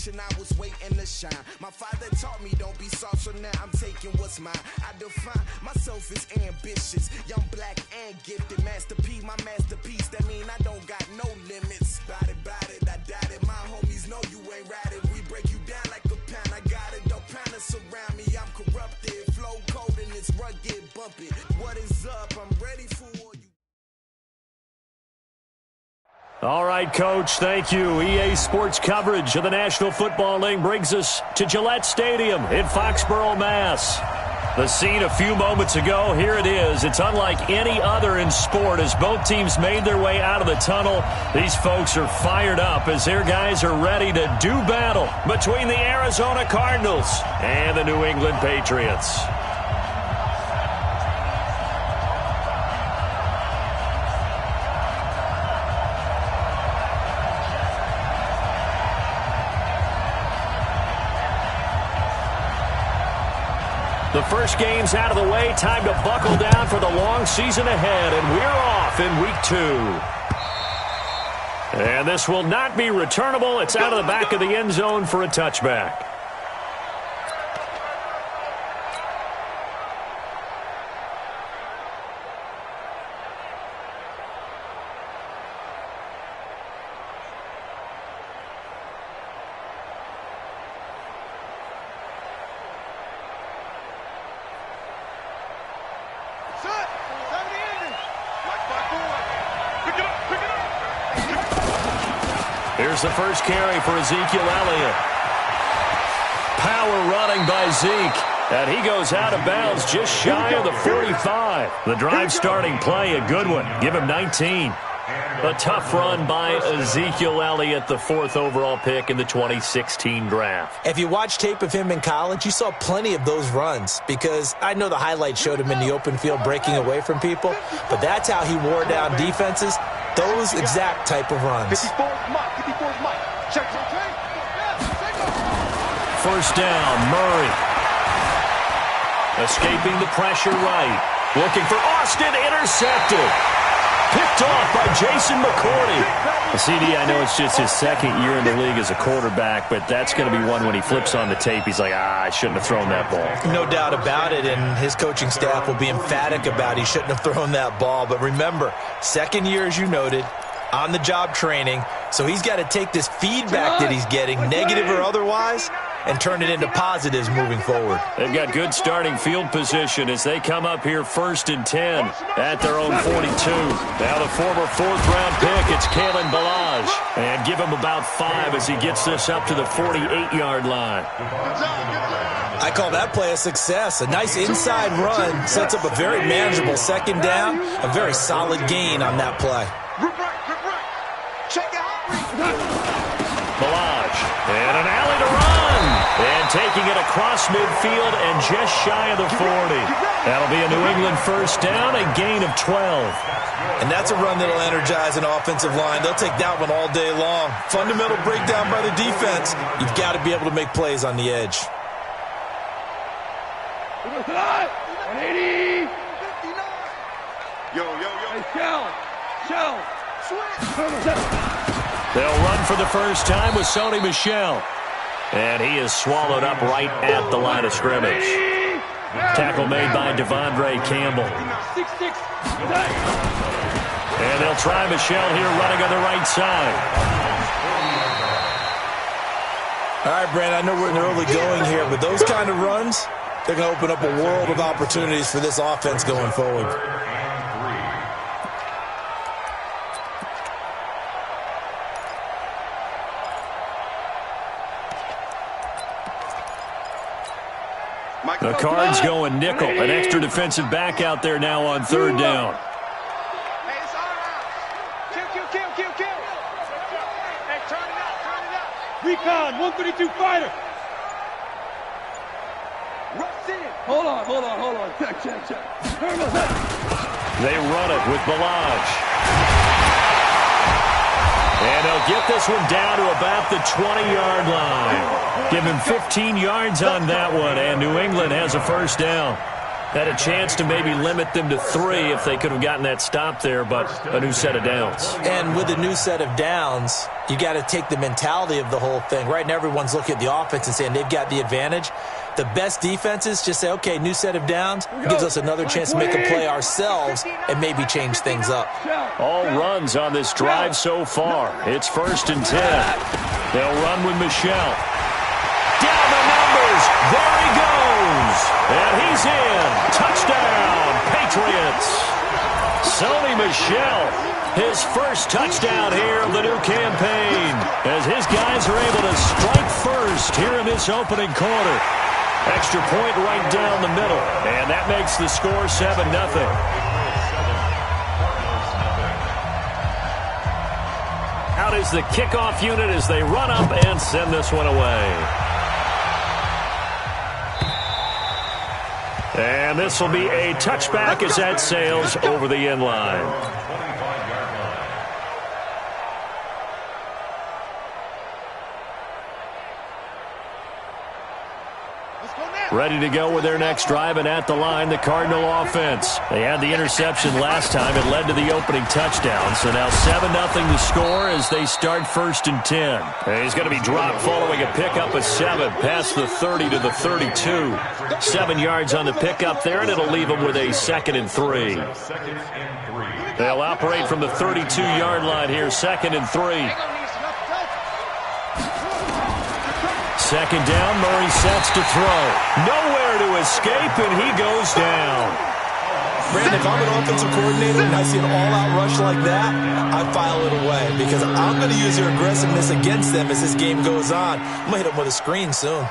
generation, I was waiting to shine. My father taught me don't be soft, so now I'm taking what's mine. I define myself as ambitious, young, black, and gifted. Master P, my masterpiece, that mean I don't got no limits. Bout it, I doubt it. My homies know you ain't ratted. We break you down like a pound. I got it, don't pound to surround me. I'm corrupted, flow cold and it's rugged, bumpy. What is up? I'm ready for you. All right, Coach, thank you. EA Sports coverage of the National Football League brings us to Gillette Stadium in Foxborough, Mass. The scene a few moments ago, here it is. It's unlike any other in sport as both teams made their way out of the tunnel. These folks are fired up as their guys are ready to do battle between the Arizona Cardinals and the New England Patriots. The first game's out of the way. Time to buckle down for the long season ahead, and we're off in week 2. And this will not be returnable. It's out of the back of the end zone for a touchback. Here's the first carry for Ezekiel Elliott. Power running by Zeke. And he goes out of bounds just shy of the 45. The drive starting play, a good one. Give him 19. A tough run by Ezekiel Elliott, the 4th overall pick in the 2016 draft. If you watch tape of him in college, you saw plenty of those runs because I know the highlights showed him in the open field breaking away from people, but that's how he wore down defenses, those exact type of runs. First down, Murray. Escaping the pressure right. Looking for Austin, intercepted. Picked off by Jason McCourty. CD, I know it's just his second year in the league as a quarterback, but that's going to be one when he flips on the tape. He's like, I shouldn't have thrown that ball. No doubt about it, and his coaching staff will be emphatic about he shouldn't have thrown that ball. But remember, second year, as you noted, on-the-job training, so he's got to take this feedback that he's getting, negative or otherwise, and turn it into positives moving forward. They've got good starting field position as they come up here 1st and 10 at their own 42. Now the former 4th-round pick, it's Kalen Ballage. And give him about 5 as he gets this up to the 48-yard line. I call that play a success. A nice inside run sets up a very manageable second down, a very solid gain on that play. Ballage, and an alley to run. And taking it across midfield and just shy of the 40. That'll be a New England first down, a gain of 12. And that's a run that'll energize an offensive line. They'll take that one all day long. Fundamental breakdown by the defense. You've got to be able to make plays on the edge. 180. Yo. Hey, Shell. They'll run for the first time with Sony Michel. And he is swallowed up right at the line of scrimmage. Tackle made by Devondre Campbell. And they'll try Michel here running on the right side. All right, Brandon, I know we're in the early going here, but those kind of runs, they're going to open up a world of opportunities for this offense going forward. The Cards going nickel. An extra defensive back out there now on 3rd down. Hey, it's all right. Kill. Hey, turn it out. Recon, 132 fighter. Rush in. Hold on. Check. They run it with Ballage. And they'll get this one down to about the 20-yard line. Give him 15 yards on that one, and New England has a first down. Had a chance to maybe limit them to 3 if they could have gotten that stop there, but a new set of downs. And with a new set of downs, you got to take the mentality of the whole thing. Right now, everyone's looking at the offense and saying they've got the advantage. The best defenses just say, okay, new set of downs, gives us another chance to make a play ourselves and maybe change things up. All runs on this drive so far. It's 1st and 10. They'll run with Michel. Down the numbers. There he goes. And he's in. Touchdown, Patriots. Sony Michel, his first touchdown here of the new campaign, as his guys are able to strike first here in this opening quarter. Extra point right down the middle, and that makes the score 7-0. Out is the kickoff unit as they run up and send this one away. And this will be a touchback as that sails over the end line. Ready to go with their next drive, and at the line, the Cardinal offense. They had the interception last time. It led to the opening touchdown. So now 7-0 to score as they start 1st and 10. And he's going to be dropped following a pickup of 7 past the 30 to the 32. 7 yards on the pickup there, and it'll leave him with a 2nd and 3. They'll operate from the 32-yard line here, 2nd and 3. 2nd down, Murray sets to throw. Nowhere to escape, and he goes down. Brandon, if I'm an offensive coordinator and I see an all-out rush like that, I file it away because I'm going to use your aggressiveness against them as this game goes on. I'm going to hit them with a screen soon.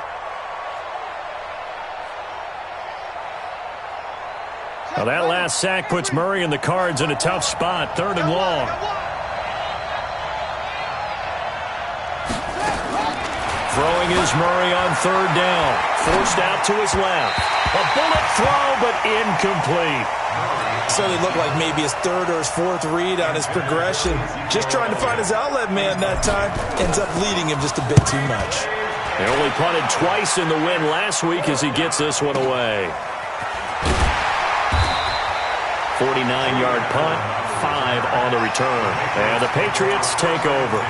Now that last sack puts Murray and the Cards in a tough spot, 3rd and long. Throwing is Murray on 3rd down. Forced out to his left. A bullet throw, but incomplete. Certainly looked like maybe his 3rd or his 4th read on his progression. Just trying to find his outlet man that time. Ends up leading him just a bit too much. They only punted twice in the win last week as he gets this one away. 49-yard punt, 5 on the return. And the Patriots take over.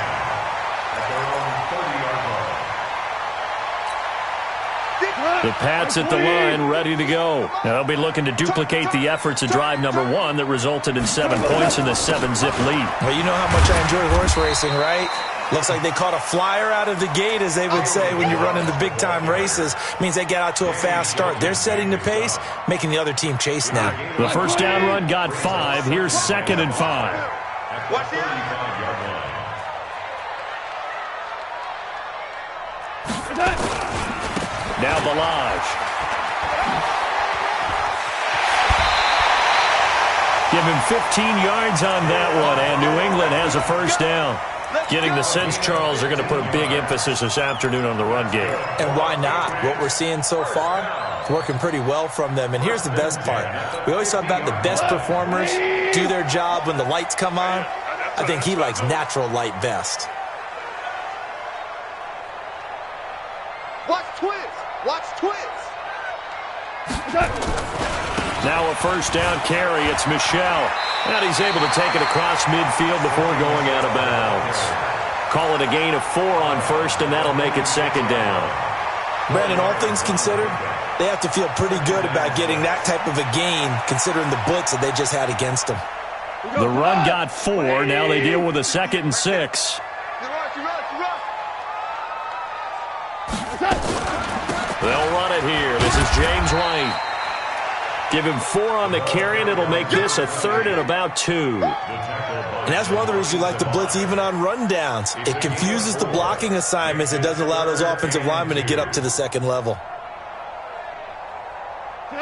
The Pats at the line, ready to go. Now they'll be looking to duplicate the efforts of drive number 1 that resulted in 7 points in the 7-zip lead. Well, you know how much I enjoy horse racing, right? Looks like they caught a flyer out of the gate, as they would say when you're running the big-time races. Means they get out to a fast start. They're setting the pace, making the other team chase now. The first down run got 5. Here's 2nd and 5. Now Balaj. Give him 15 yards on that one, and New England has a first down. Getting the sense, Charles, they're going to put a big emphasis this afternoon on the run game. And why not? What we're seeing so far, it's working pretty well from them. And here's the best part. We always talk about the best performers do their job when the lights come on. I think he likes natural light best. Watch twins. Watch twins. Now a first down carry. It's Michel. And he's able to take it across midfield before going out of bounds. Call it a gain of 4 on 1st, and that'll make it 2nd down. Brandon, all things considered, they have to feel pretty good about getting that type of a gain, considering the blitz that they just had against them. The run got 4. Now they deal with a 2nd and 6. They'll run it here. This is James White. Give him 4 on the carry, and it'll make this a 3rd and about 2. And that's one of the reasons you like the blitz even on rundowns. It confuses the blocking assignments. It doesn't allow those offensive linemen to get up to the second level.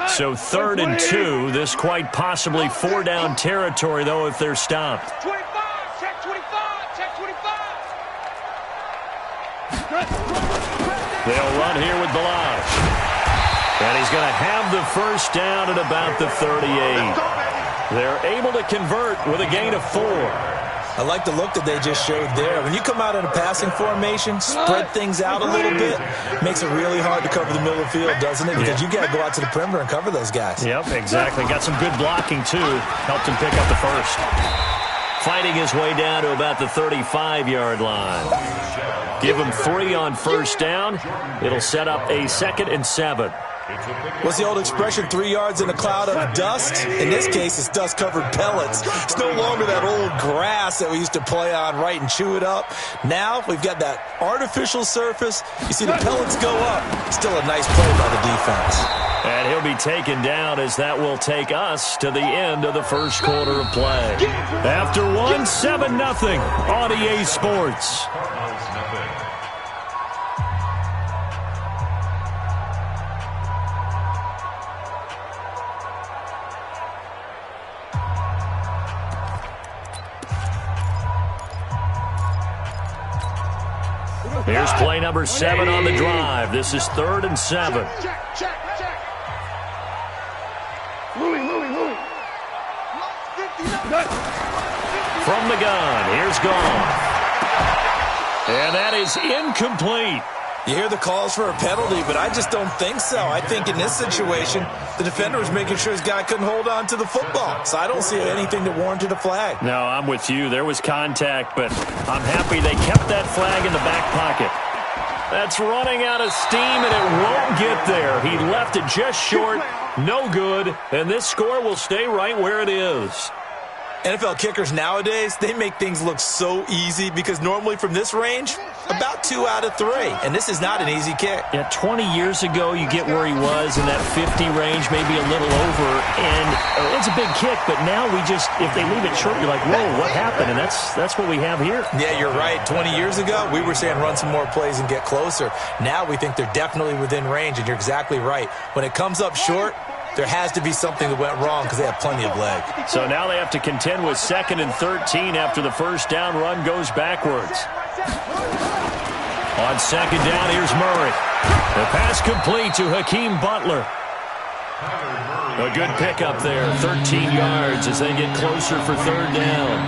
So 3rd and 2. This quite possibly 4-down territory, though, if they're stopped. 25, check 25, check 25. They'll run here with Balaj. And he's going to have the first down at about the 38. They're able to convert with a gain of 4. I like the look that they just showed there. When you come out in a passing formation, spread things out a little bit, makes it really hard to cover the middle of the field, doesn't it? Because you've got to go out to the perimeter and cover those guys. Yep, exactly. Got some good blocking, too. Helped him pick up the first. Fighting his way down to about the 35-yard line. Give him 3 on first down. It'll set up a 2nd and 7. What's the old expression, 3 yards in a cloud of dust? In this case, it's dust-covered pellets. It's no longer that old grass that we used to play on, right, and chew it up. Now we've got that artificial surface. You see the pellets go up. Still a nice play by the defense. And he'll be taken down as that will take us to the end of the first quarter of play. After 1, 7-0 on EA Sports. Here's play number 7 on the drive. This is 3rd and 7. Check. Louis. From the gun, here's gone. And that is incomplete. You hear the calls for a penalty, but I just don't think so. I think in this situation, the defender was making sure his guy couldn't hold on to the football. So I don't see anything that warranted a flag. No, I'm with you. There was contact, but I'm happy they kept that flag in the back pocket. That's running out of steam, and it won't get there. He left it just short, no good, and this score will stay right where it is. NFL kickers nowadays, they make things look so easy because normally from this range, about 2 out of 3. And this is not an easy kick. Yeah, 20 years ago, you get where he was in that 50 range, maybe a little over, and it's a big kick, but now we just, if they leave it short, you're like, whoa, what happened? And that's what we have here. Yeah, you're right. 20 years ago, we were saying run some more plays and get closer. Now we think they're definitely within range, and you're exactly right. When it comes up short, there has to be something that went wrong because they have plenty of leg. So now they have to contend with 2nd and 13 after the first down run goes backwards. On 2nd down, here's Murray. The pass complete to Hakeem Butler. A good pickup there, 13 yards as they get closer for 3rd down.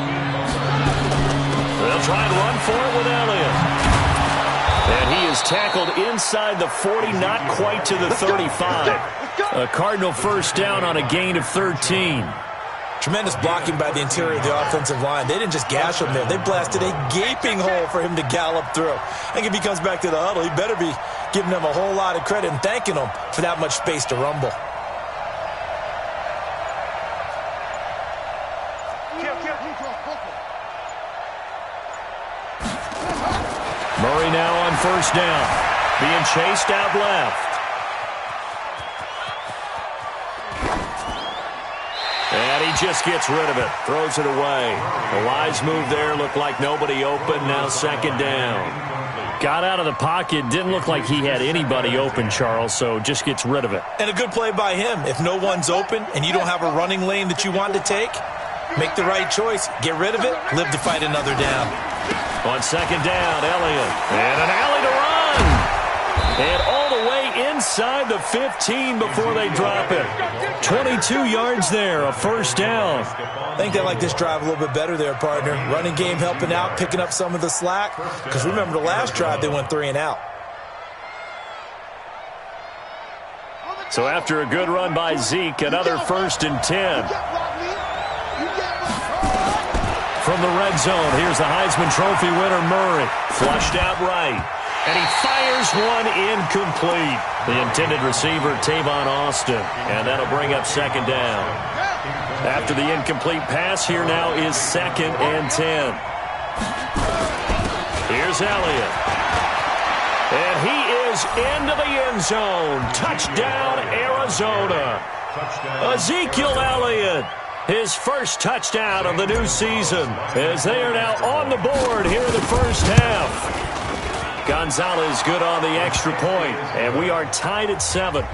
They'll try and run for it with Elliott. And he is tackled inside the 40, not quite to the 35. A Cardinal first down on a gain of 13. Tremendous blocking by the interior of the offensive line. They didn't just gash him there. They blasted a gaping hole for him to gallop through. I think if he comes back to the huddle, he better be giving them a whole lot of credit and thanking them for that much space to rumble. Murray now on first down. Being chased out left. And he just gets rid of it. Throws it away. A wise move there. Looked like nobody open. Now 2nd down. Got out of the pocket. Didn't look like he had anybody open, Charles, so just gets rid of it. And a good play by him. If no one's open and you don't have a running lane that you want to take, make the right choice. Get rid of it. Live to fight another down. On 2nd down, Elliott. And an alley to run. And all the way inside the 15 before they drop it. 22 yards there, a first down. I think they like this drive a little bit better there, partner. Running game helping out, picking up some of the slack. Because remember the last drive, they went 3 and out. So after a good run by Zeke, another 1st and 10. From the red zone, here's the Heisman Trophy winner, Murray. Flushed out right. And he fires one incomplete. The intended receiver, Tavon Austin. And that'll bring up 2nd down. After the incomplete pass, here now is 2nd and 10. Here's Elliott. And he is into the end zone. Touchdown, Arizona. Ezekiel Elliott. His first touchdown of the new season as they are now on the board here in the first half. Gonzalez good on the extra point, and we are tied at 7.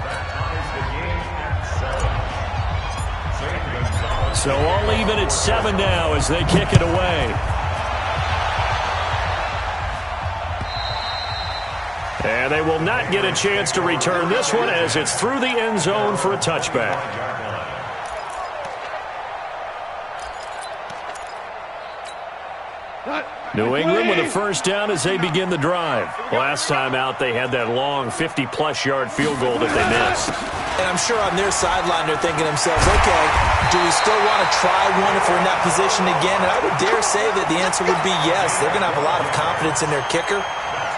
So all even at 7 now as they kick it away. And they will not get a chance to return this one as it's through the end zone for a touchback. New England with a first down as they begin the drive. Last time out, they had that long 50-plus yard field goal that they missed. And I'm sure on their sideline they're thinking to themselves, okay, do we still want to try one if we're in that position again? And I would dare say that the answer would be yes. They're going to have a lot of confidence in their kicker.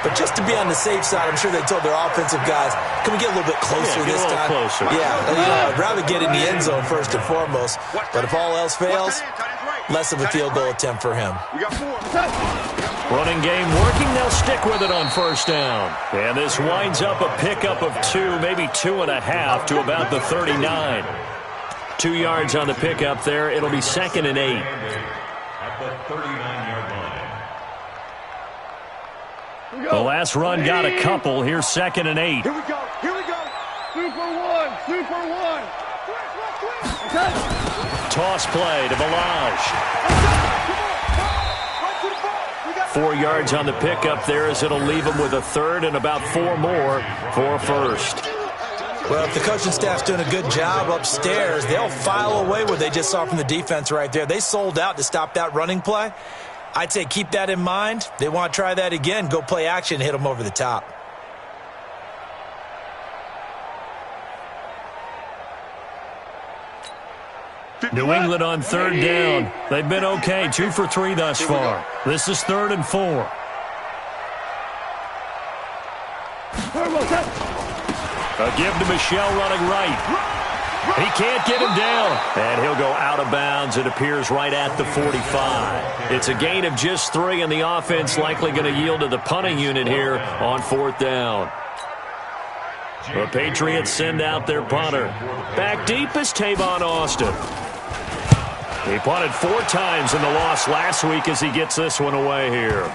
But just to be on the safe side, I'm sure they told their offensive guys, can we get a little bit closer this time? Closer. Yeah, I'd rather get in the end zone first and foremost. But if all else fails, less of a field goal attempt for him. Running game working. They'll stick with it on first down. And this winds up a pickup of 2, maybe 2.5 to about the 39. 2 yards on the pickup there. It'll be 2nd and 8. At the 39-yard line. The last run got a couple. Here's 2nd and 8. Here we go. Here we go. Super one. Super one. Toss play to Balaj. 4 yards on the pickup there as it'll leave them with a third and about 4 more for first. Well, if the coaching staff's doing a good job upstairs, they'll file away what they just saw from the defense right there. They sold out to stop that running play. I'd say keep that in mind. They want to try that again. Go play action and hit them over the top. New England on third down. They've been okay. 2 for 3 thus far. This is 3rd and 4. A give to Michel running right. He can't get him down. And he'll go out of bounds. It appears right at the 45. It's a gain of just 3, and the offense likely going to yield to the punting unit here on 4th down. The Patriots send out their punter. Back deep is Tavon Austin. He punted 4 times in the loss last week as he gets this one away here.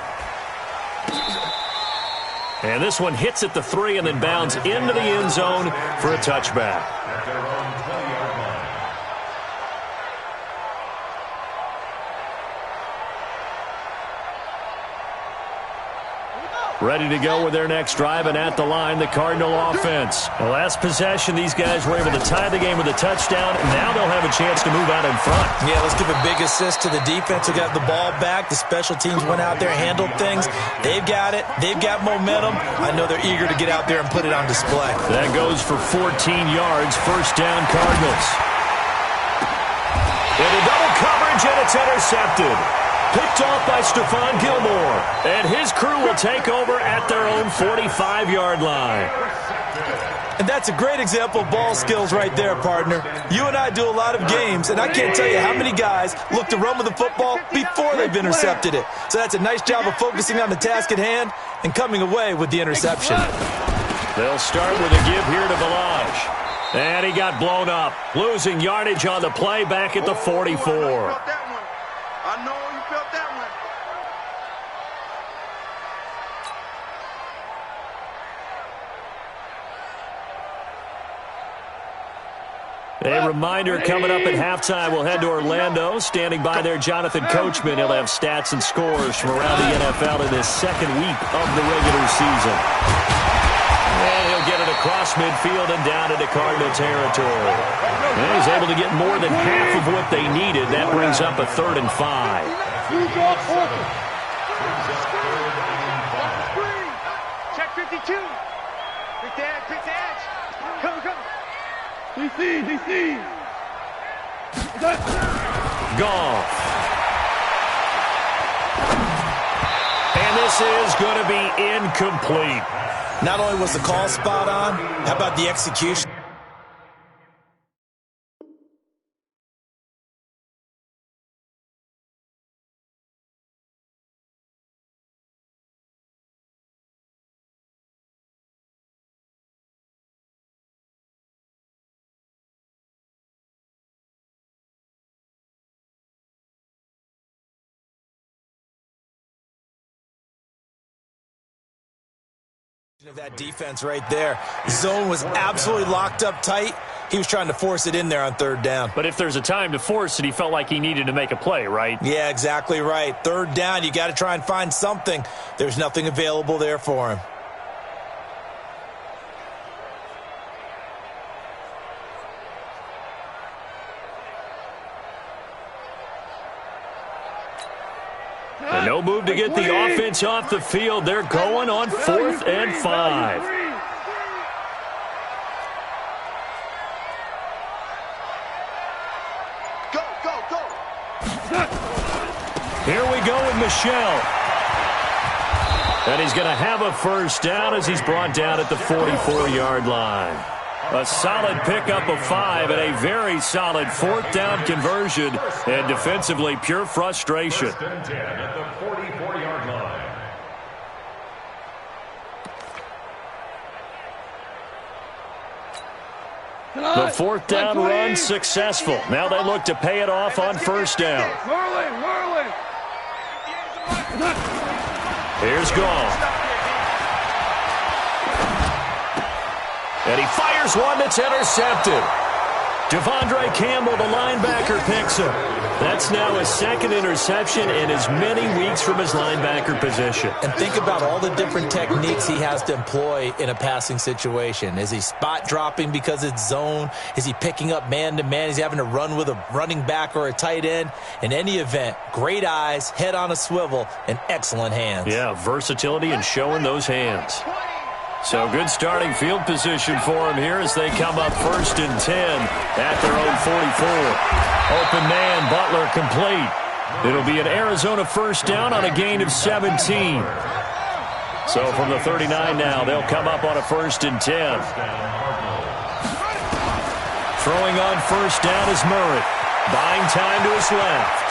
And this one hits at the 3 and then bounds into the end zone for a touchback. Ready to go with their next drive, and at the line, the Cardinal offense. The last possession, these guys were able to tie the game with a touchdown, and now they'll have a chance to move out in front. Yeah, let's give a big assist to the defense who got the ball back. The special teams went out there, handled things. They've got it. They've got momentum. I know they're eager to get out there and put it on display. That goes for 14 yards. First down, Cardinals. Into double coverage, and it's intercepted. Picked off by Stephon Gilmore. And his crew will take over at their own 45-yard line. And that's a great example of ball skills right there, partner. You and I do a lot of games, and I can't tell you how many guys look to run with the football before they've intercepted it. So that's a nice job of focusing on the task at hand and coming away with the interception. They'll start with a give here to Balaj. And he got blown up, losing yardage on the play back at the 44. I know you felt that one. A reminder coming up at halftime, we'll head to Orlando. Standing by there, Jonathan Coachman. He'll have stats and scores from around the NFL in this second week of the regular season. And he'll get it across midfield and down into Cardinal territory. And he's able to get more than half of what they needed. That brings up a 3rd and 5. Check 52. Quick the edge. Come. DC. Goff. And this is going to be incomplete. Not only was the call spot on, how about the execution? Of that defense right there. Zone was absolutely locked up tight. He was trying to force it in there on 3rd down. But if there's a time to force it, he felt like he needed to make a play, right? Yeah, exactly right. 3rd down, you got to try and find something. There's nothing available there for him. And no move to get the offense off the field. They're going on 4th and 5. Go, go, go. Here we go with Michelle. And he's going to have a first down as he's brought down at the 44-yard line. A solid pickup of 5 and a very solid 4th down conversion. And defensively, pure frustration. First and 10 at the 44-yard line. The 4th down run successful. Now they look to pay it off on first down. Merlin. Here's Gall. And he fires one that's intercepted. Devondre Campbell, the linebacker, picks him. That's now his 2nd interception in as many weeks from his linebacker position. And think about all the different techniques he has to employ in a passing situation. Is he spot dropping because it's zone? Is he picking up man-to-man? Is he having to run with a running back or a tight end? In any event, great eyes, head on a swivel, and excellent hands. Yeah, versatility and showing those hands. So good starting field position for him here as they come up 1st and 10 at their own 44. Open man, Butler complete. It'll be an Arizona first down on a gain of 17. So from the 39 now, they'll come up on a 1st and 10. Throwing on first down is Murray. Buying time to his left.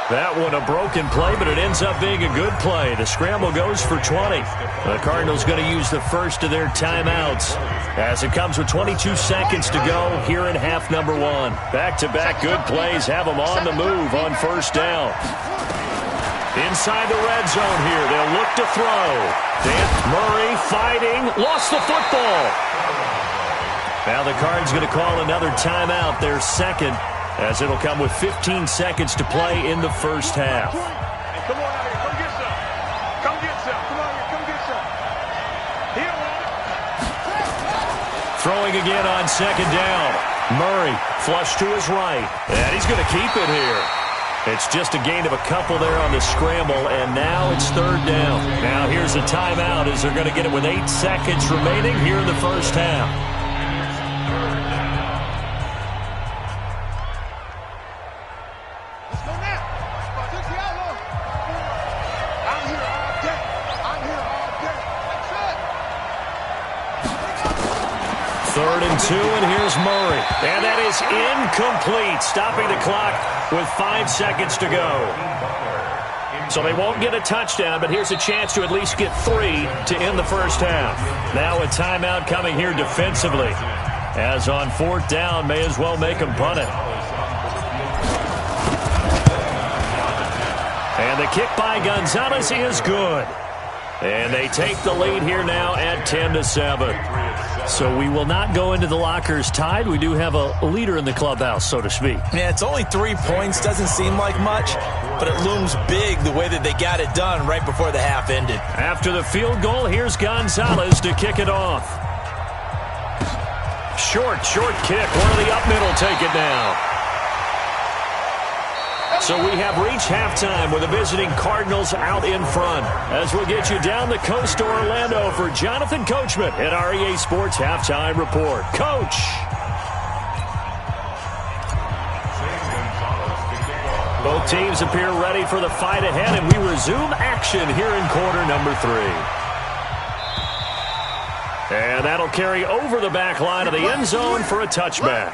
That one a broken play, but it ends up being a good play. The scramble goes for 20. The Cardinals going to use the first of their timeouts as it comes with 22 seconds to go here in half number 1. Back-to-back good plays have them on the move on first down. Inside the red zone here, they'll look to throw. Murray fighting, lost the football. Now the Cards going to call another timeout, their 2nd. As it'll come with 15 seconds to play in the first half. Hey, come on out here. Come get some. Come get some. Come on here. Come get some. He don't want it. Throwing again on 2nd down. Murray flush to his right. And he's going to keep it here. It's just a gain of a couple there on the scramble, and now it's 3rd down. Now here's a timeout as they're going to get it with 8 seconds remaining here in the first half. Third and 2, and here's Murray. And that is incomplete, stopping the clock with 5 seconds to go. So they won't get a touchdown, but here's a chance to at least get 3 to end the first half. Now a timeout coming here defensively. As on 4th down, may as well make them punt it. And the kick by Gonzalez is good. And they take the lead here now at 10-7. So we will not go into the lockers tied. We do have a leader in the clubhouse, so to speak. Yeah, it's only 3 points. Doesn't seem like much, but it looms big the way that they got it done right before the half ended. After the field goal, here's Gonzalez to kick it off. Short kick. One of the up middle take it down. So we have reached halftime with the visiting Cardinals out in front. As we'll get you down the coast to Orlando for Jonathan Coachman at our EA Sports Halftime Report. Coach! Both teams appear ready for the fight ahead, and we resume action here in quarter number 3. And that'll carry over the back line of the end zone for a touchback.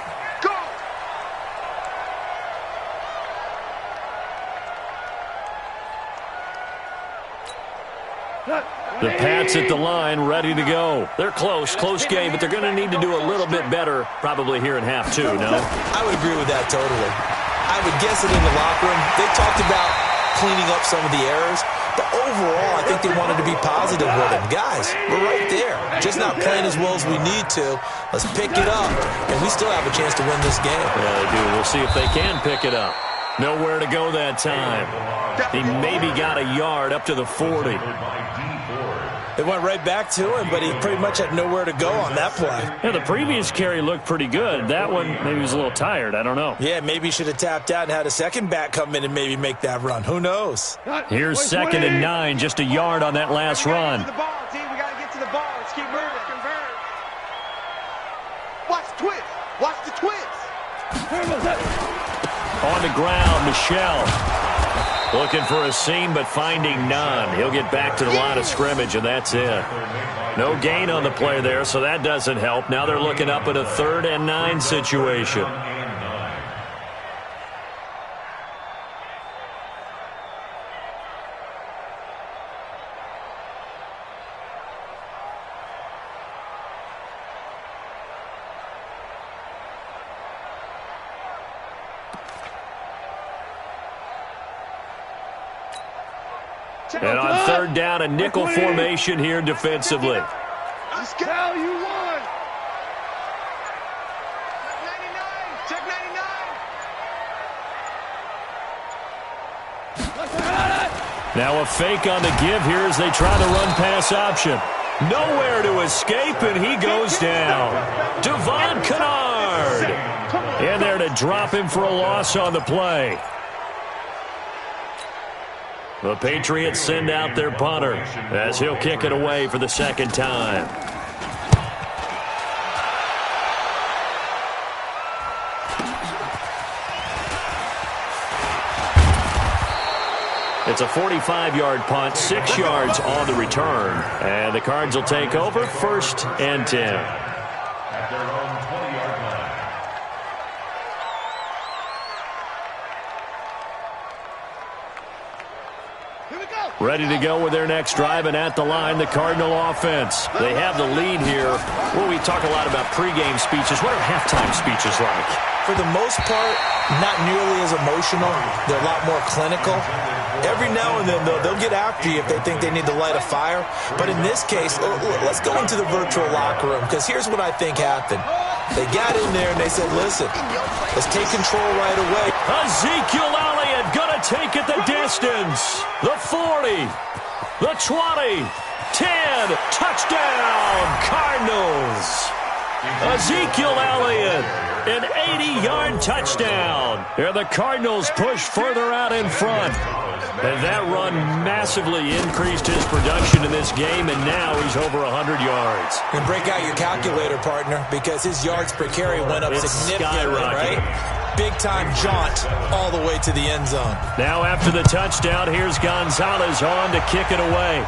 The Pats at the line, ready to go. They're close game, but they're going to need to do a little bit better probably here in half 2, no? I would agree with that totally. I would guess that in the locker room, they talked about cleaning up some of the errors, but overall, I think they wanted to be positive with them. Guys, we're right there. Just not playing as well as we need to. Let's pick it up, and we still have a chance to win this game. Yeah, they do. We'll see if they can pick it up. Nowhere to go that time. He maybe got a yard up to the 40. They went right back to him, but he pretty much had nowhere to go on that play. Yeah, the previous carry looked pretty good. That one, maybe he was a little tired. I don't know. Yeah, maybe he should have tapped out and had a second back come in and maybe make that run. Who knows? Here's 2nd and 9, just a yard on that last run. We got to get to the ball. Let's keep moving. Watch the twist. Watch the twist. On the ground, Michelle. Looking for a seam, but finding none. He'll get back to the line of scrimmage, and that's it. No gain on the play there, so that doesn't help. Now they're looking up at a 3rd and 9 situation. And on 3rd down, a nickel formation here defensively. Let's go. You won. Check 99. Now a fake on the give here as they try the run-pass option. Nowhere to escape, and he goes down. Devon Kennard in there to drop him for a loss on the play. The Patriots send out their punter as he'll kick it away for the 2nd time. It's a 45-yard punt, 6 yards on the return. And the Cards will take over, 1st and 10. At their own 20-yard line. Ready to go with their next drive, and at the line, the Cardinal offense. They have the lead here. Well, we talk a lot about pregame speeches. What are halftime speeches like? For the most part, not nearly as emotional. They're a lot more clinical. Every now and then, though, they'll get after you if they think they need to light a fire. But in this case, let's go into the virtual locker room, because here's what I think happened. They got in there and they said, listen, let's take control right away. Ezekiel Elliott gonna take it the distance. The 40, the 20, 10, touchdown, Cardinals. Ezekiel Elliott, an 80-yard touchdown. And the Cardinals push further out in front. And that run massively increased his production in this game, and now he's over 100 yards. And break out your calculator, partner, because his yards per carry went up significantly, right? Big-time jaunt all the way to the end zone. Now after the touchdown, here's Gonzalez on to kick it away.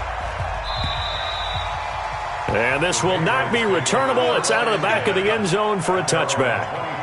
And this will not be returnable. It's out of the back of the end zone for a touchback.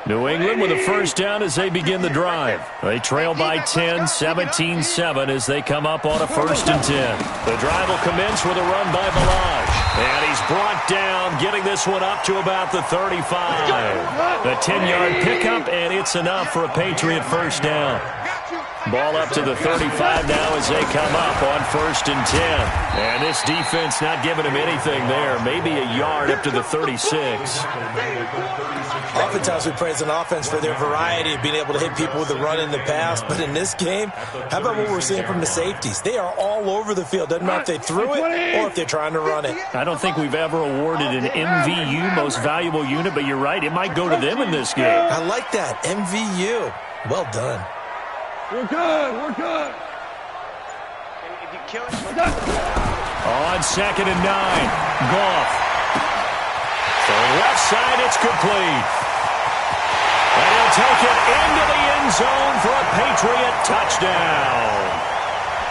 New England with a 1st down as they begin the drive. They trail by 10, 17-7 as they come up on a 1st and 10. The drive will commence with a run by Balaj. And he's brought down, getting this one up to about the 35. The 10-yard pickup, and it's enough for a Patriot 1st down. Ball up to the 35 now as they come up on 1st and 10. And this defense not giving him anything there. Maybe a yard up to the 36. Oftentimes we praise an offense for their variety of being able to hit people with the run in the pass. But in this game, how about what we're seeing from the safeties? They are all over the field. Doesn't matter if they threw it or if they're trying to run it. I don't think we've ever awarded an MVU, most valuable unit, but you're right. It might go to them in this game. I like that. MVU. Well done. We're good. We're good. If you kill it, we're done. On 2nd and 9, Goff. To the left side, it's complete. And he'll take it into the end zone for a Patriot touchdown.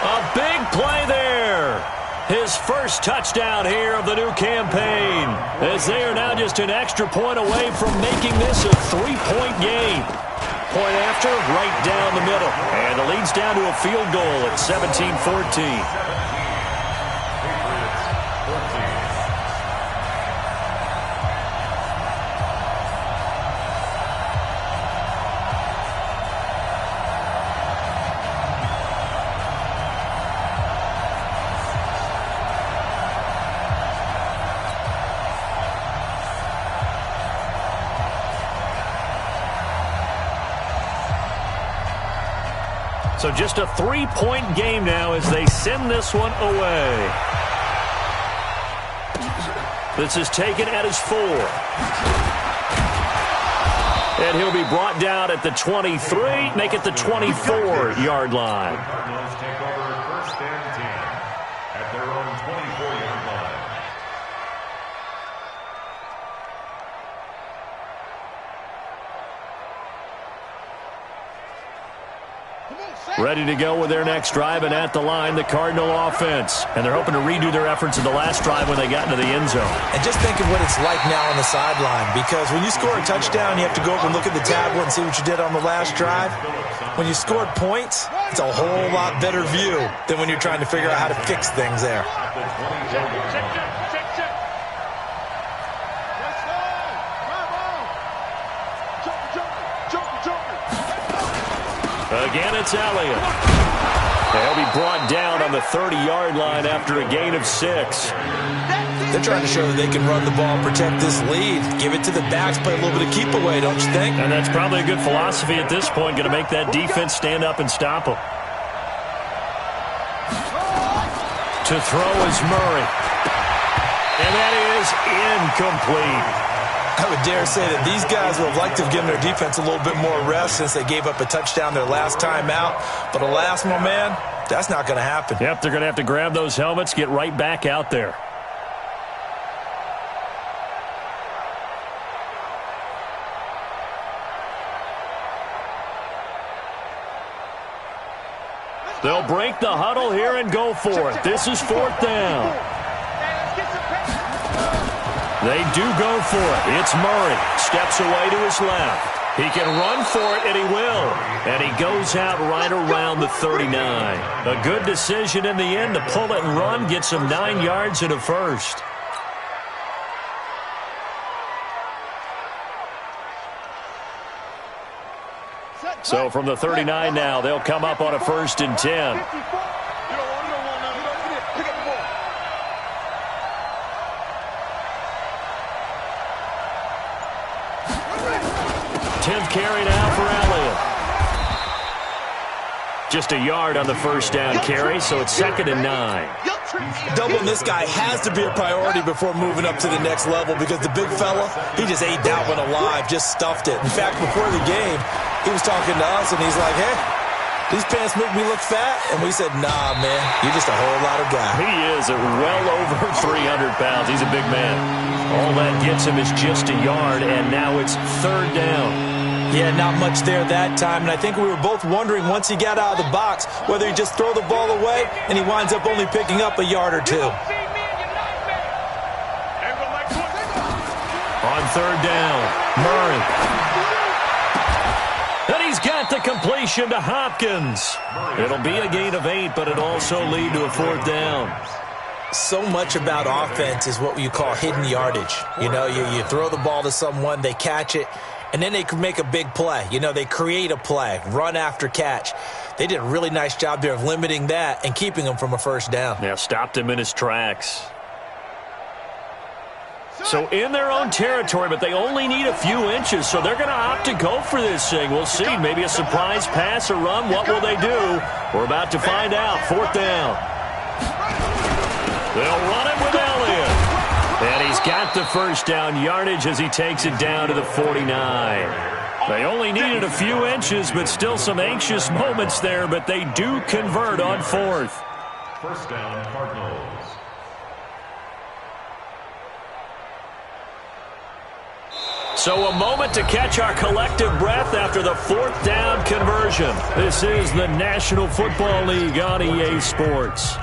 A big play there. His 1st touchdown here of the new campaign, as they are now just an extra point away from making this a 3-point game. Point after, right down the middle. And the lead's down to a field goal at 17-14. So just a 3-point game now as they send this one away. This is taken at his 4. And he'll be brought down at the 23, make it the 24-yard line. The Cardinals take over 1st and 10 at their own 24-yard line. Ready to go with their next drive, and at the line, the Cardinal offense. And they're hoping to redo their efforts in the last drive when they got into the end zone. And just think of what it's like now on the sideline, because when you score a touchdown, you have to go over and look at the tablet and see what you did on the last drive. When you scored points, it's a whole lot better view than when you're trying to figure out how to fix things there. Again, it's Elliott. They'll be brought down on the 30-yard line after a gain of 6. They're trying to show that they can run the ball, protect this lead, give it to the backs, play a little bit of keep away, don't you think? And that's probably a good philosophy at this point, going to make that defense stand up and stop them. To throw is Murray. And that is incomplete. I would dare say that these guys would have liked to have given their defense a little bit more rest since they gave up a touchdown their last time out. But alas, my man, that's not going to happen. Yep, they're going to have to grab those helmets, get right back out there. They'll break the huddle here and go for it. This is 4th down. They do go for it. It's Murray. Steps away to his left. He can run for it, and he will. And he goes out right around the 39. A good decision in the end to pull it and run, get some 9 yards and a first. So from the 39 now, they'll come up on a 1st and 10. 10th carry now for Elliott. Just a yard on the 1st down carry, so it's 2nd and 9. Doubling this guy has to be a priority before moving up to the next level, because the big fella, he just ate that one alive, just stuffed it. In fact, before the game, he was talking to us, and he's like, hey, these pants make me look fat. And we said, nah, man, you're just a whole lot of guy. He is at well over 300 pounds. He's a big man. All that gets him is just a yard, and now it's 3rd down. Yeah, not much there that time, and I think we were both wondering once he got out of the box whether he'd just throw the ball away, and he winds up only picking up a yard or 2. On 3rd down, Murray. And he's got the completion to Hopkins. It'll be a gain of 8, but it'll also lead to a 4th down. So much about offense is what you call hidden yardage. You know, you throw the ball to someone, they catch it, and then they can make a big play. You know, they create a play, run after catch. They did a really nice job there of limiting that and keeping him from a 1st down. Yeah, stopped him in his tracks. So in their own territory, but they only need a few inches, so they're going to opt to go for this thing. We'll see. Maybe a surprise pass or run. What will they do? We're about to find out. 4th down. They'll run it with Elliott. And he's got the 1st down yardage as he takes it down to the 49. They only needed a few inches, but still some anxious moments there, but they do convert on 4th. 1st down, Cardinals. So a moment to catch our collective breath after the 4th down conversion. This is the National Football League on EA Sports.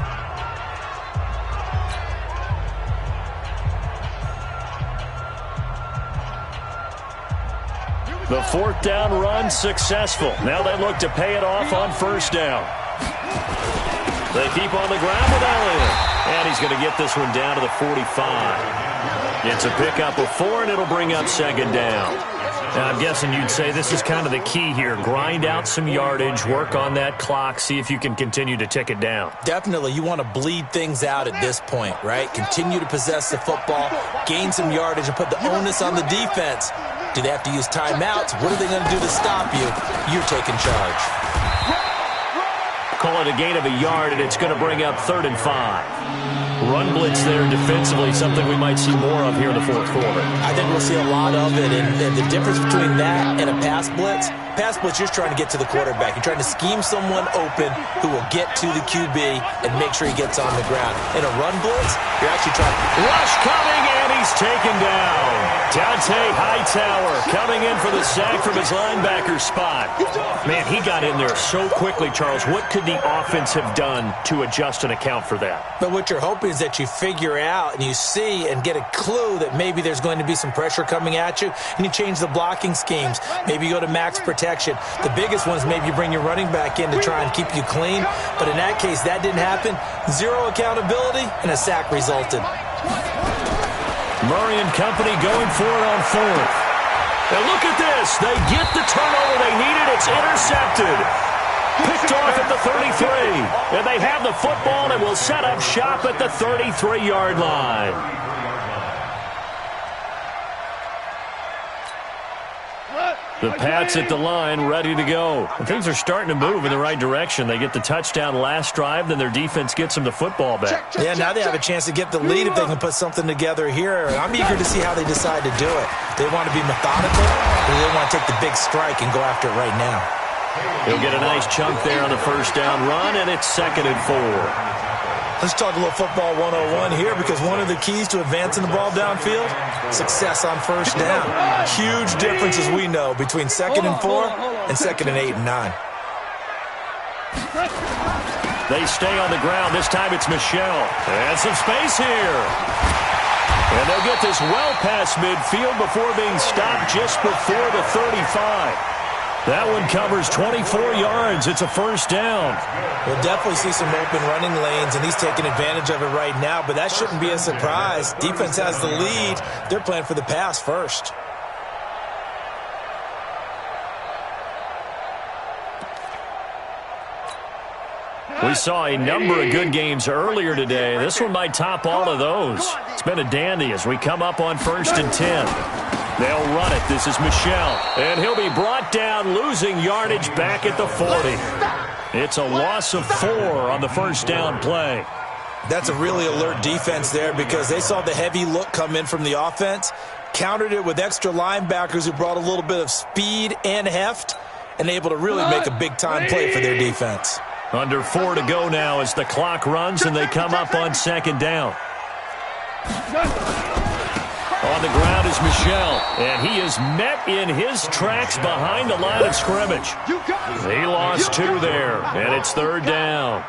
The 4th down run successful. Now they look to pay it off on 1st down. They keep on the ground with Elliott. And he's going to get this one down to the 45. It's a pickup of 4, and it'll bring up 2nd down. Now, I'm guessing you'd say this is kind of the key here. Grind out some yardage, work on that clock, see if you can continue to tick it down. Definitely. You want to bleed things out at this point, right? Continue to possess the football, gain some yardage, and put the onus on the defense. Do they have to use timeouts? What are they going to do to stop you? You're taking charge. call it a gain of a yard, and it's going to bring up 3rd and 5. Run blitz there defensively, something we might see more of here in the fourth quarter. I think we'll see a lot of it, and the difference between that and a pass blitz, you're trying to get to the quarterback. You're trying to scheme someone open who will get to the QB and make sure he gets on the ground. In a run blitz, you're actually trying to... Rush coming, and he's taken down. Dante Hightower coming in for the sack from his linebacker spot. Man, he got in there so quickly, Charles. What could the offense have done to adjust and account for that? But what you're hoping is that you figure out and you see and get a clue that maybe there's going to be some pressure coming at you, and you change the blocking schemes. Maybe you go to max protection. The biggest one is maybe you bring your running back in to try and keep you clean. But in that case, that didn't happen. Zero accountability, and a sack resulted. Murray and company going for it on 4th. And look at this. They get the turnover they needed. It's intercepted. Picked off at the 33. And they have the football and will set up shop at the 33-yard line. The Pats at the line, ready to go. And things are starting to move in the right direction. They get the touchdown last drive, then their defense gets them the football back. Yeah, now they have a chance to get the lead if they can put something together here. And I'm eager to see how they decide to do it. They want to be methodical, or they want to take the big strike and go after it right now. He'll get a nice chunk there on the first down run, and it's 2nd and 4. Let's talk a little football 101 here, because one of the keys to advancing the ball downfield, success on first down. Huge difference, as we know, between 2nd and 4 and 2nd and 8 and 9. They stay on the ground. This time it's Michelle. And some space here. And they'll get this well past midfield before being stopped just before the 35. That one covers 24 yards. It's a first down. We'll definitely see some open running lanes, and he's taking advantage of it right now, but that shouldn't be a surprise. Defense has the lead. They're playing for the pass first. We saw a number of good games earlier today. This one might top all of those. It's been a dandy as we come up on 1st and 10. They'll run it. This is Michelle. And he'll be brought down, losing yardage back at the 40. It's a loss of 4 on the first down play. That's a really alert defense there, because they saw the heavy look come in from the offense, countered it with extra linebackers who brought a little bit of speed and heft, and able to really make a big-time play for their defense. Under 4 to go now as the clock runs, and they come up on 2nd down. On the ground is Michelle, and he is met in his tracks behind the line of scrimmage. He lost 2 there, and it's 3rd down.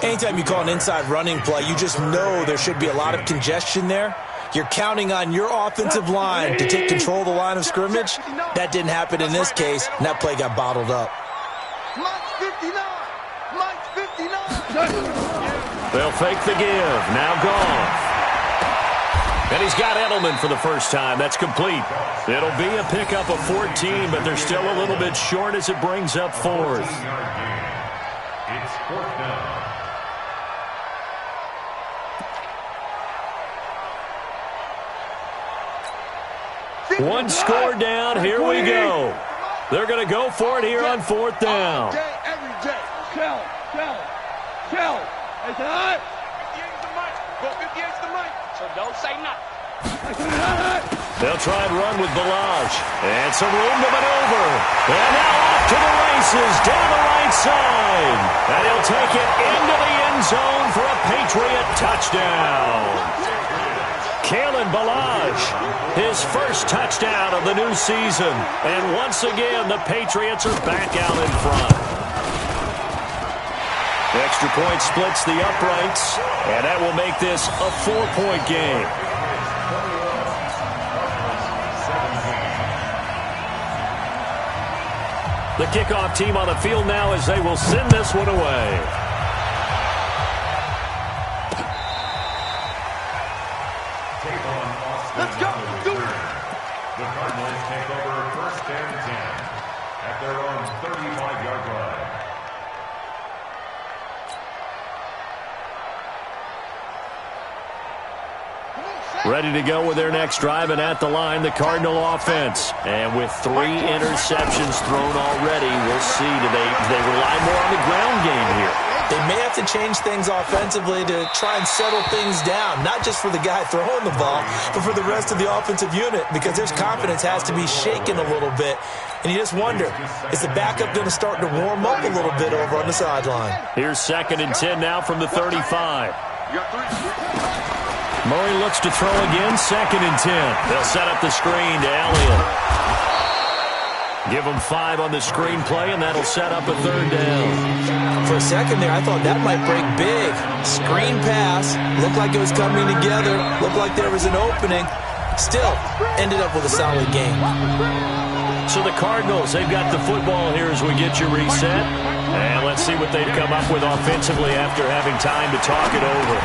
Anytime you call an inside running play, you just know there should be a lot of congestion there. You're counting on your offensive line to take control of the line of scrimmage. That didn't happen in this case, and that play got bottled up. They'll fake the give. Now gone. And he's got Edelman for the first time. That's complete. It'll be a pickup of 14, but they're still a little bit short as it brings up 4th. It's 4th down. One score down. Here we go. They're going to go for it here on 4th down. Every day. Shell. It's hot. 58's the mic. Go 58's the mic. So don't say nothing. They'll try and run with Balaj. And some room to maneuver. And now off to the races down the right side. And he'll take it into the end zone for a Patriot touchdown. Kalen Balaj, his first touchdown of the new season. And once again, the Patriots are back out in front. The extra point splits the uprights, and that will make this a 4-point game. The kickoff team on the field now as they will send this one away. Let's go. Do it. The Cardinals take over 1st and 10 at their own 35-yard line. Come on, Ready to go with their next drive, and at the line, the Cardinal offense. And with 3 interceptions thrown already, we'll see. Do they rely more on the ground game here? They may have to change things offensively to try and settle things down, not just for the guy throwing the ball, but for the rest of the offensive unit, because their confidence has to be shaken a little bit. And you just wonder, is the backup going to start to warm up a little bit over on the sideline? Here's 2nd and 10 now from the 35. Murray looks to throw again, 2nd and 10. They'll set up the screen to Elliott. Give him 5 on the screen play, and that'll set up a 3rd down. For a second there, I thought that might break big. Screen pass, looked like it was coming together, looked like there was an opening. Still, ended up with a solid game. So the Cardinals, they've got the football here as we get you reset. And let's see what they've come up with offensively after having time to talk it over.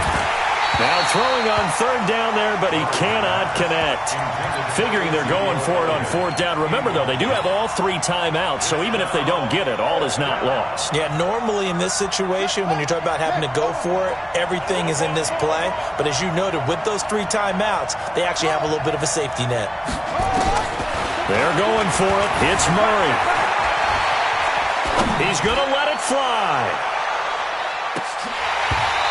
Now throwing on 3rd down there, but he cannot connect. Figuring they're going for it on 4th down. Remember, though, they do have all 3 timeouts, so even if they don't get it, all is not lost. Yeah, normally in this situation, when you're talking about having to go for it, everything is in this play. But as you noted, with those 3 timeouts, they actually have a little bit of a safety net. They're going for it. It's Murray. He's going to let it fly.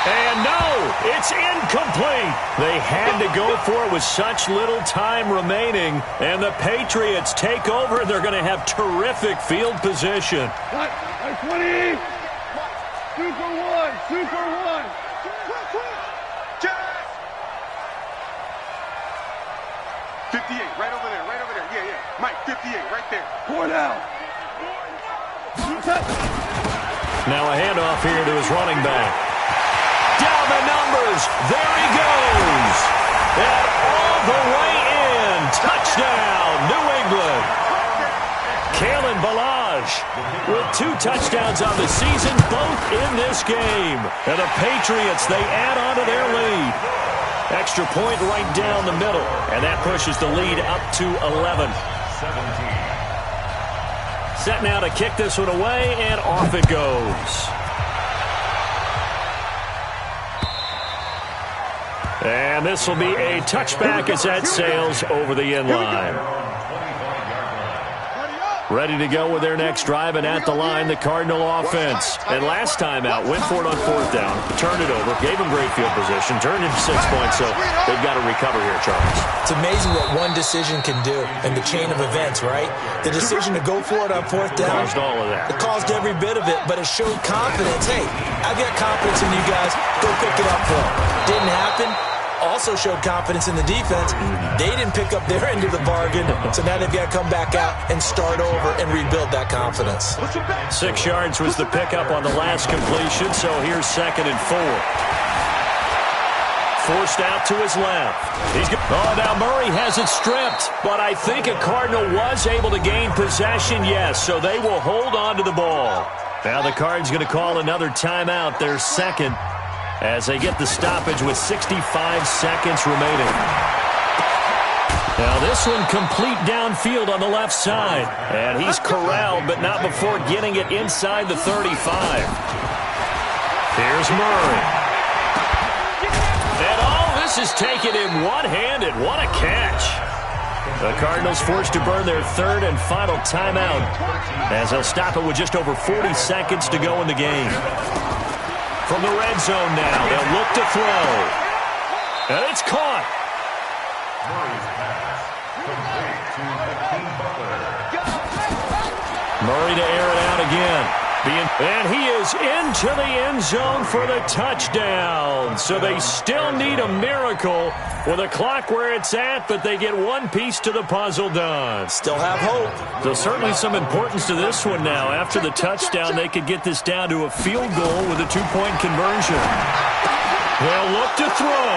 And no, it's incomplete. They had to go for it with such little time remaining. And the Patriots take over. They're going to have terrific field position. 20. 2 for 1. 2 for 1. 58, right over there, right over there. Yeah. Mike, 58, right there. 4 down. Now a handoff here to his running back. Down the numbers. There he goes. And all the way in. Touchdown, New England. Kalen Ballage with 2 touchdowns on the season, both in this game. And the Patriots, they add on to their lead. Extra point right down the middle. And that pushes the lead up to 11. 17. Set now to kick this one away, and off it goes. And this will be a touchback as that sails over the end line. Ready to go with their next drive, and at the line, the Cardinal offense. And last time out, went for it on 4th down, turned it over, gave them great field position, turned into 6 points, so they've got to recover here, Charles. It's amazing what one decision can do in the chain of events, right? The decision to go for it on 4th down. Caused all of that. It caused every bit of it, but it showed confidence. Hey, I've got confidence in you guys. Go pick it up for them. Didn't happen. Also showed confidence in the defense. They didn't pick up their end of the bargain, so now they've got to come back out and start over and rebuild that confidence. 6 yards was the pickup on the last completion, so here's 2nd and 4. Forced out to his left. Now Murray has it stripped, but I think a Cardinal was able to gain possession, yes, so they will hold on to the ball. Now the Card's going to call another timeout, their 2nd, as they get the stoppage with 65 seconds remaining. Now this one complete downfield on the left side. And he's corralled, but not before getting it inside the 35. Here's Murray. And all this is taken in one-handed. What a catch. The Cardinals forced to burn their 3rd and final timeout, as they'll stop it with just over 40 seconds to go in the game. From the red zone now, they'll look to throw. And it's caught. Murray's pass complete to Hakeem Butler. Murray to air it out again. And he is into the end zone for the touchdown. So they still need a miracle with a clock where it's at, but they get one piece to the puzzle done. Still have hope. So certainly some importance to this one now. After the touchdown, they could get this down to a field goal with a 2-point conversion. They'll look to throw,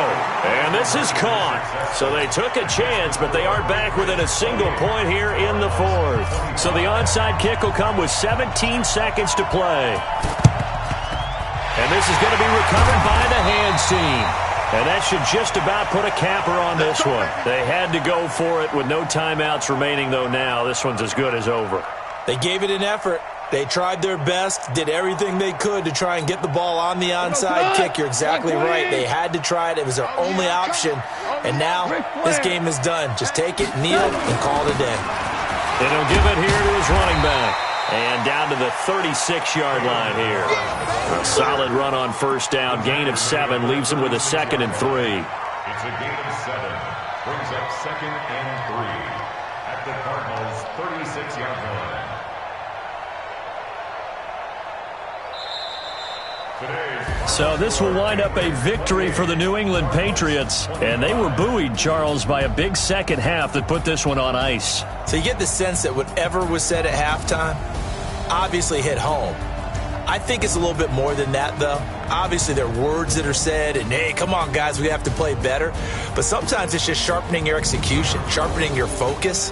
and this is caught. So they took a chance, but they are back within a single point here in the 4th. So the onside kick will come with 17 seconds to play. And this is going to be recovered by the hands team. And that should just about put a capper on this one. They had to go for it with no timeouts remaining, though now. This one's as good as over. They gave it an effort. They tried their best, did everything they could to try and get the ball on the onside kick. You're exactly right. They had to try it. It was their only option. And now this game is done. Just take it, kneel, and call it a day. And he'll give it here to his running back. And down to the 36-yard line here. A solid run on first down. Gain of 7 leaves him with a 2nd and 3. It's a gain of 7. Brings up 2nd and 3 at the Cardinals' 36-yard line. So this will wind up a victory for the New England Patriots. And they were buoyed, Charles, by a big second half that put this one on ice. So you get the sense that whatever was said at halftime obviously hit home. I think it's a little bit more than that, though. Obviously, there are words that are said, and, hey, come on, guys, we have to play better. But sometimes it's just sharpening your execution, sharpening your focus,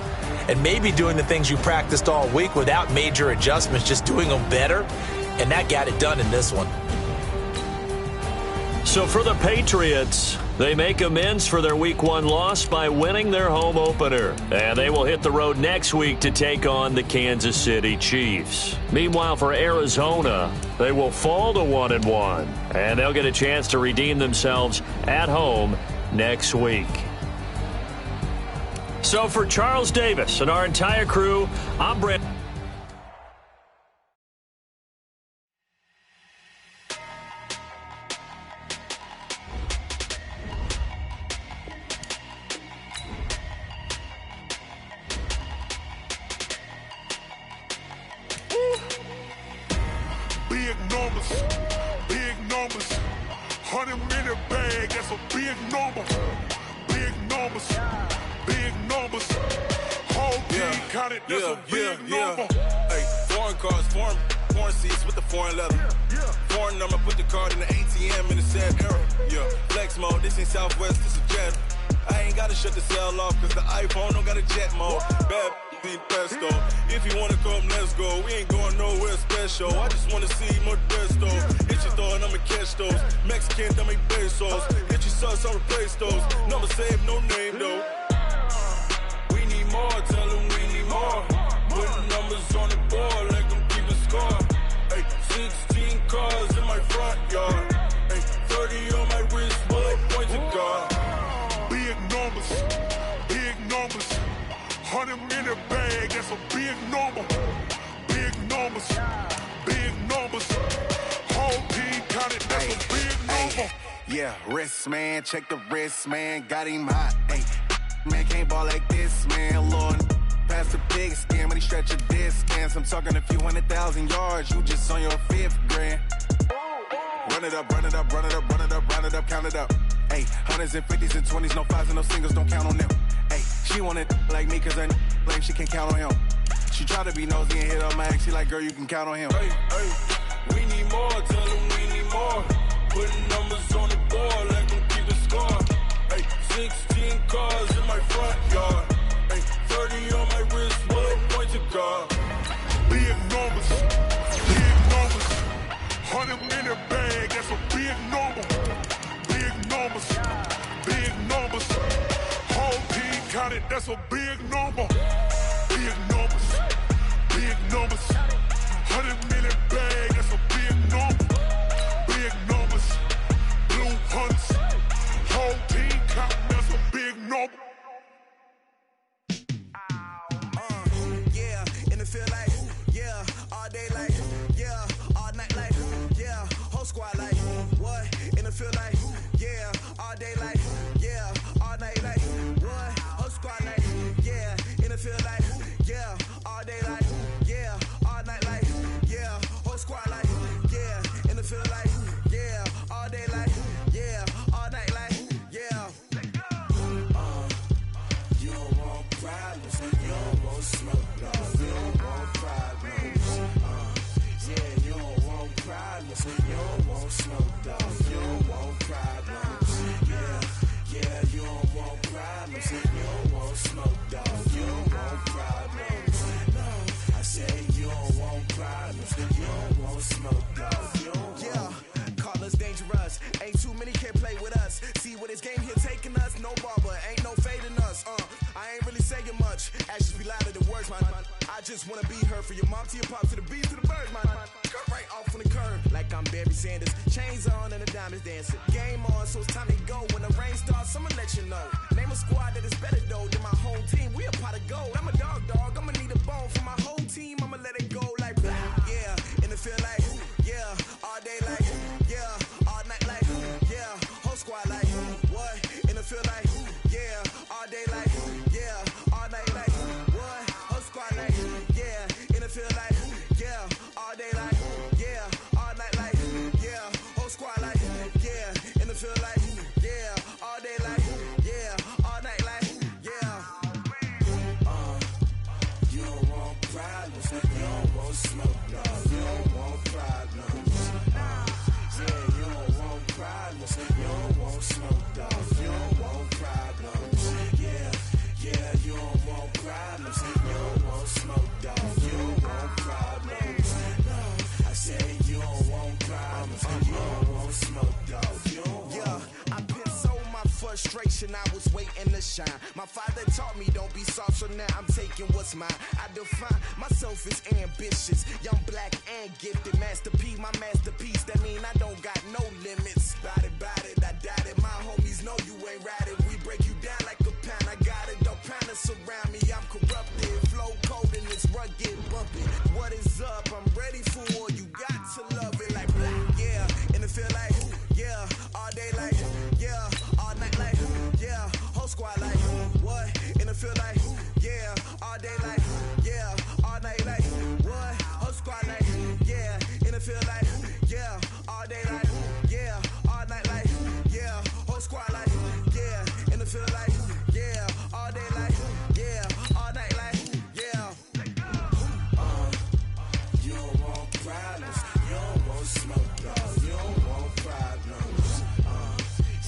and maybe doing the things you practiced all week without major adjustments, just doing them better. And that got it done in this one. So for the Patriots, they make amends for their Week 1 loss by winning their home opener. And they will hit the road next week to take on the Kansas City Chiefs. Meanwhile, for Arizona, they will fall to 1-1. And they'll get a chance to redeem themselves at home next week. So for Charles Davis and our entire crew, I'm Brent. Big numbers, 100-minute bag, that's a big number. Big numbers, whole team counted, that's a big number. Hey, foreign cars, foreign seats with the foreign leather. Foreign number, put the card in the ATM in the sad era. Yeah, flex mode, this ain't Southwest, this is Jet. I ain't gotta shut the cell off, cause the iPhone don't got a jet mode. Bad pesto. If you wanna come, let's go. We ain't going nowhere special. I just wanna see Modesto. Hit your thought, I'ma catch those. Mexican, I make pesos. Hit your sauce, I'll replace those. Number saved, no name though. We need more, tell them we need more. Putting numbers on the board, let them keep the score. Hey, 16 cars in my front yard. Hey, 30 on my wrist, bullet points of God. Big numbers, 100-minute bag, that's a big number. Big numbers, whole team counted, that's a big number. Yeah, wrist man, check the wrist man, got him hot. Ay, man can't ball like this, man. Lord, past the big scam, when he stretch a distance. I'm talking a few 100,000 yards, you just on your 5th grand. Run it up, count it up. Ay, 100s and 50s and 20s, no 5s and no singles, don't count on them. Ay, she want it like me, cause her lame, she can't count on him. She try to be nosy and hit up my ex, she like, girl, you can count on him. Hey, we need more, tell them we need more. Putting numbers on the board, let them keep the score. Hey, 16 cars in my front yard. Hey, 30 on my wrist, bullet points of God. Big numbers, 100-minute bag, that's a big number. Big numbers, whole team counted, that's a big number. Big numbers, 100-minute bag, that's a big number. Big numbers, blue hunts, whole team counting, that's a big number. Yeah, in the field like, yeah, all day like, yeah, all night like, yeah, whole squad like, what? In the field like, yeah, all day like, yeah, all night like, what? Whole squad like, yeah, in the field like, yeah, all day like, yeah, all just wanna be her. For your mom to your pop to the beat to the bird, man. Cut right off on the curb, like I'm Barry Sanders. Chains on and the diamonds dancing. Game on, so it's time to go. When the rain starts, I'ma let you know. Name a squad that is better though than my whole team. We a pot of gold. I'm a dog. I'ma need a bone for my whole team. I'ma let it go like yeah. And it feel like yeah. All day like yeah. All night like yeah. Whole squad like what? And it feel like yeah. All day like yeah. All night like what? Whole squad like yeah. And it feel like yeah. All day like yeah. All night like yeah. Whole squad like yeah. And it feel like yeah. All day like yeah. All night like yeah. You don't want problems. You don't want smoke, no. You don't want problems. Yeah, you don't want problems. You don't want smoke, dog. You don't want problems. Yeah, you don't want problems. You don't want smoke, dog. You don't want problems. No, I said you don't want problems. You don't want smoke, dog. You don't want. Yeah, I pissed so my frustration. I was waiting to shine. My father taught me don't be soft, so now I'm taking what's mine. I define myself as ambitious, young, black, and gifted. Master P, my masterpiece. That mean I don't got no limits. Bout it, I doubt it. My homies know you ain't ratted. We break you down like a pound. I got it, don't pound to surround me. I'm corrupted, flow cold and it's rugged, bumpy. What is up? I'm ready for war. You got to love it like yeah. And it feel like yeah. All day like yeah. All night like yeah. Whole squad like what? And it feel like yeah. All day like yeah. All night like what? Whole squad like yeah. And it feel like yeah. All day like yeah. All night like yeah. Whole squad like yeah. And it feel like yeah. All day like yeah. All night like yeah. You don't want problems. You don't want smoke, dog. You don't want problems.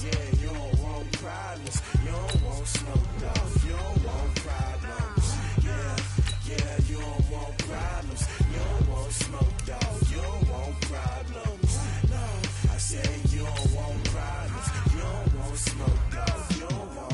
Yeah, you don't want problems. You don't want smoke, dog. You don't want problems. Yeah, you don't want problems. You don't want smoke, dog. You don't want problems. No, I said you don't want problems. You don't want smoke, dog. You don't want.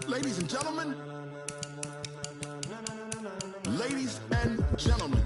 Ladies and gentlemen,